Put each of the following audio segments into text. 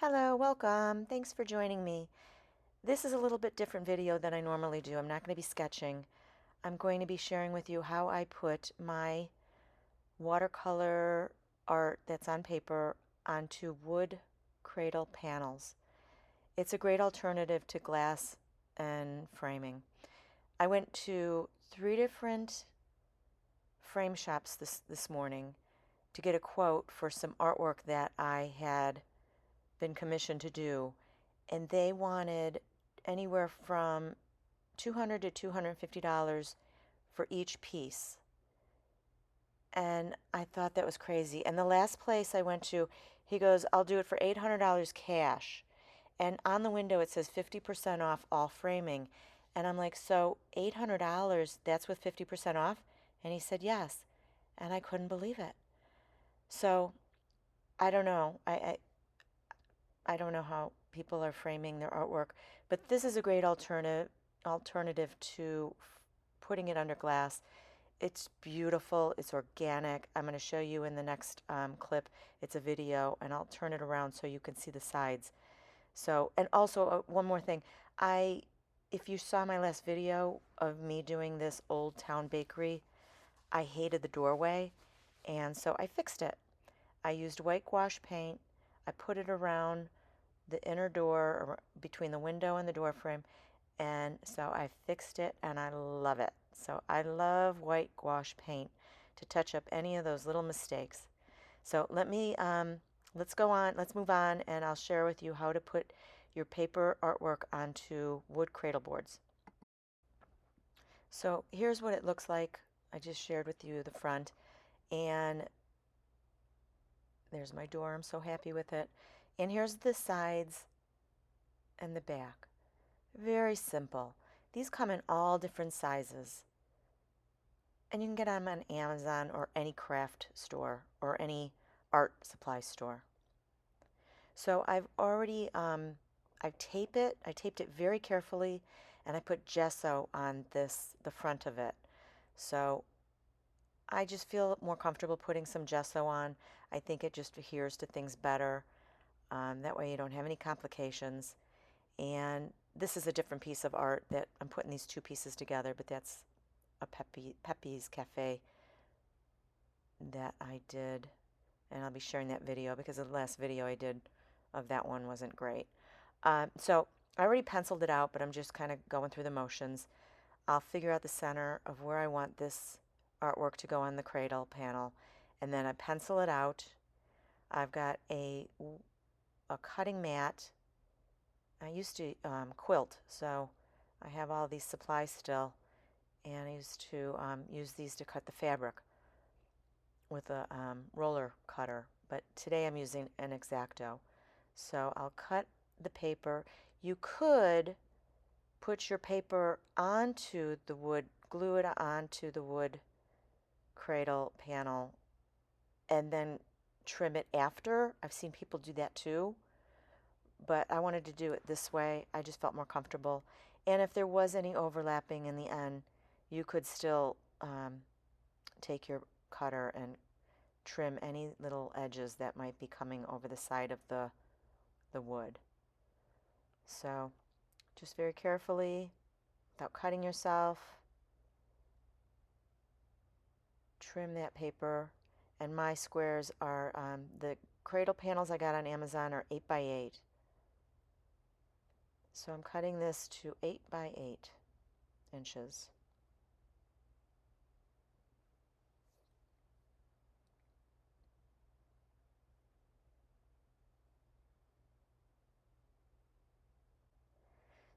Hello, welcome. Thanks for joining me. This is a little bit different video than I normally do. I'm not going to be sketching. I'm going to be sharing with you how I put my watercolor art that's on paper onto wood cradle panels. It's a great alternative to glass and framing. I went to 3 different frame shops this morning to get a quote for some artwork that I had been commissioned to do, and they wanted anywhere from $200 to $250 for each piece. And I thought that was crazy. And the last place I went to, he goes, I'll do it for $800 cash. And on the window it says 50% off all framing. And I'm like, so $800, that's with 50% off? And he said, yes. And I couldn't believe it. So I don't know. I don't know how people are framing their artwork, but this is a great alternative to putting it under glass. It's beautiful. It's organic. I'm going to show you in the next clip. It's a video, and I'll turn it around so you can see the sides. So, and also one more thing. If you saw my last video of me doing this Old Town Bakery, I hated the doorway, and so I fixed it. I used white gouache paint. I put it around the inner door between the window and the door frame, and so I fixed it and I love it. So I love white gouache paint to touch up any of those little mistakes. So let's go on, let's move on, and I'll share with you how to put your paper artwork onto wood cradle boards. So here's what it looks like. I just shared with you the front, and there's my door. I'm so happy with it. And here's the sides and the back. Very simple. These come in all different sizes. And you can get them on Amazon or any craft store or any art supply store. So I've already, I taped it very carefully, and I put gesso on the front of it. So I just feel more comfortable putting some gesso on. I think it just adheres to things better. That way you don't have any complications. And this is a different piece of art that I'm putting these two pieces together, but that's a Pepe's Cafe that I did. And I'll be sharing that video because the last video I did of that one wasn't great. So I already penciled it out, but I'm just kind of going through the motions. I'll figure out the center of where I want this artwork to go on the cradle panel, and then I pencil it out. I've got a cutting mat. I used to quilt, so I have all these supplies still, and I used to use these to cut the fabric with a roller cutter, but today I'm using an X-Acto. So I'll cut the paper. You could put your paper onto the wood, glue it onto the wood cradle panel, and then trim it after. I've seen people do that too, but I wanted to do it this way. I just felt more comfortable. And if there was any overlapping in the end, you could still take your cutter and trim any little edges that might be coming over the side of the wood. So just very carefully, without cutting yourself, trim that paper. And my squares are, the cradle panels I got on Amazon are 8 by 8. So I'm cutting this to 8 by 8 inches.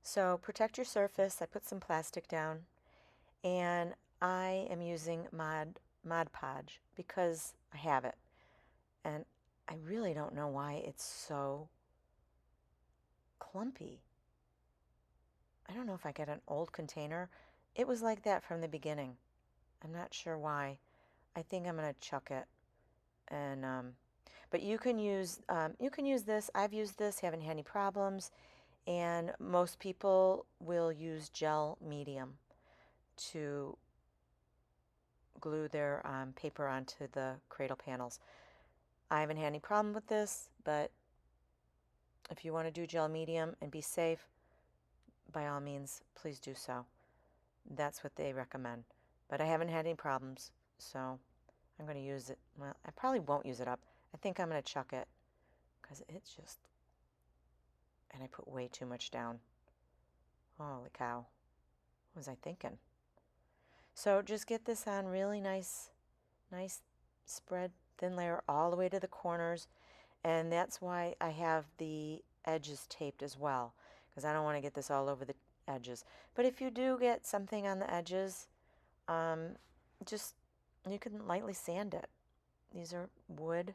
So protect your surface. I put some plastic down, and I am using Mod Podge because I have it. And I really don't know why it's so clumpy. I don't know if I get an old container. It was like that from the beginning. I'm not sure why. I think I'm going to chuck it. And but you can use this. I've used this, haven't had any problems. And most people will use gel medium to glue their paper onto the cradle panels. I haven't had any problem with this, but If you want to do gel medium and be safe, by all means, please do so. That's what they recommend. But I haven't had any problems, so I'm going to use it. Well, I probably won't use it up. I think I'm going to chuck it because it's just, and I put way too much down. Holy cow. What was I thinking? So just get this on really nice, nice spread, thin layer all the way to the corners. And that's why I have the edges taped as well, because I don't want to get this all over the edges. But if you do get something on the edges, just you can lightly sand it. These are wood.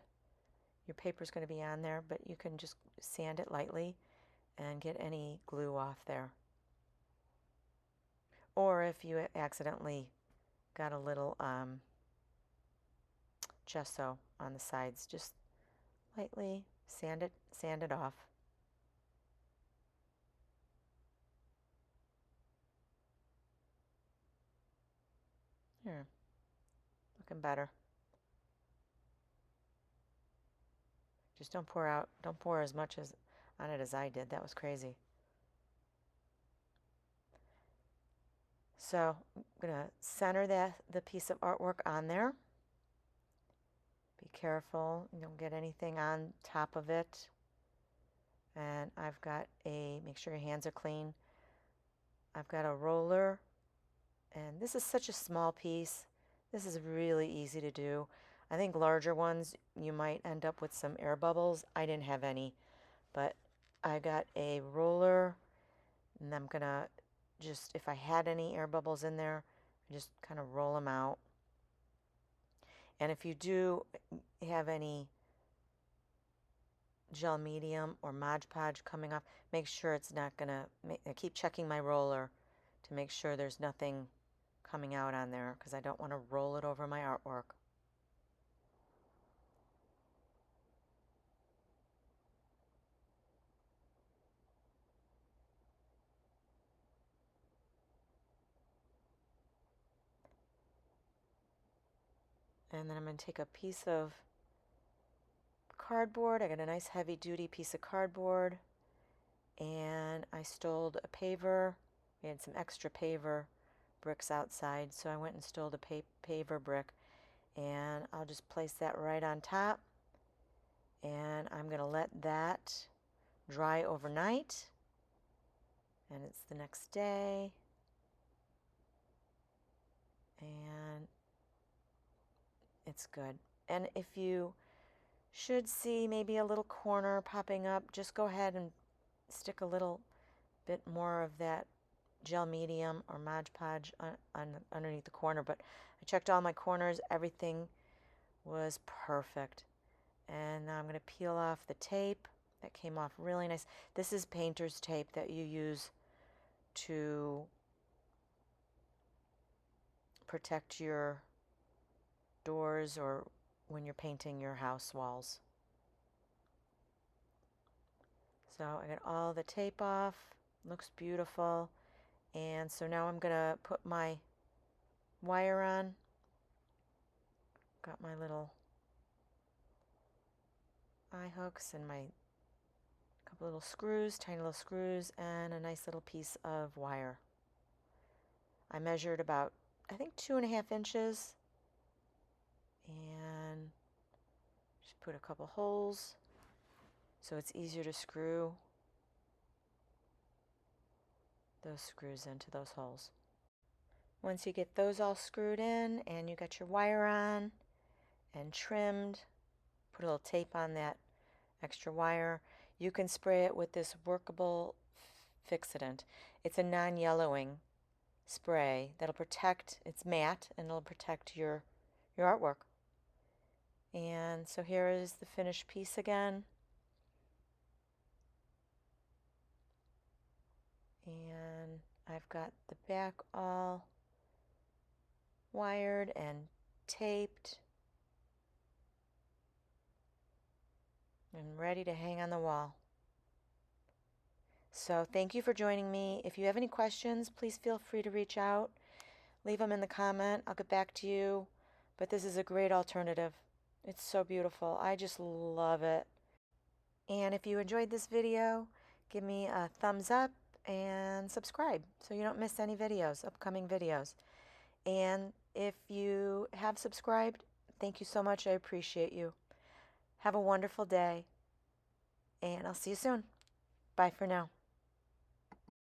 Your paper's going to be on there, but you can just sand it lightly and get any glue off there. Or if you accidentally got a little gesso on the sides, just lightly sand it off. Here, looking better. Just don't pour as much on it as I did. That was crazy. So I'm gonna center the piece of artwork on there. Be careful, you don't get anything on top of it. And I've got make sure your hands are clean. I've got a roller, and this is such a small piece. This is really easy to do. I think larger ones, you might end up with some air bubbles. I didn't have any, but I got a roller, and I'm gonna just, if I had any air bubbles in there, just kind of roll them out. And if you do have any gel medium or Mod Podge coming off, make sure it's not gonna, I keep checking my roller to make sure there's nothing coming out on there, because I don't want to roll it over my artwork. And then I'm going to take a piece of cardboard. I got a nice heavy duty piece of cardboard, and I stole a paver. We had some extra paver bricks outside, so I went and stole a paver brick, and I'll just place that right on top, and I'm going to let that dry overnight. And it's the next day, and it's good. And if you should see maybe a little corner popping up, just go ahead and stick a little bit more of that gel medium or Mod Podge underneath the corner. But I checked all my corners, everything was perfect. And now I'm going to peel off the tape. That came off really nice. This is painter's tape that you use to protect your doors or when you're painting your house walls. So I got all the tape off. Looks beautiful. And so now I'm going to put my wire on. Got my little eye hooks and my couple little screws, tiny little screws, and a nice little piece of wire. I measured about, I think, 2.5 inches, and just put a couple holes so it's easier to screw those screws into those holes. Once you get those all screwed in and you got your wire on and trimmed, put a little tape on that extra wire, you can spray it with this workable fixative. It's a non-yellowing spray that'll protect, it's matte, and it'll protect your artwork. And so here is the finished piece again. And I've got the back all wired and taped and ready to hang on the wall. So thank you for joining me. If you have any questions, please feel free to reach out. Leave them in the comment. I'll get back to you. But this is a great alternative. It's so beautiful. I just love it. And if you enjoyed this video, give me a thumbs up and subscribe so you don't miss any videos, upcoming videos. And if you have subscribed, thank you so much. I appreciate you. Have a wonderful day, and I'll see you soon. Bye for now.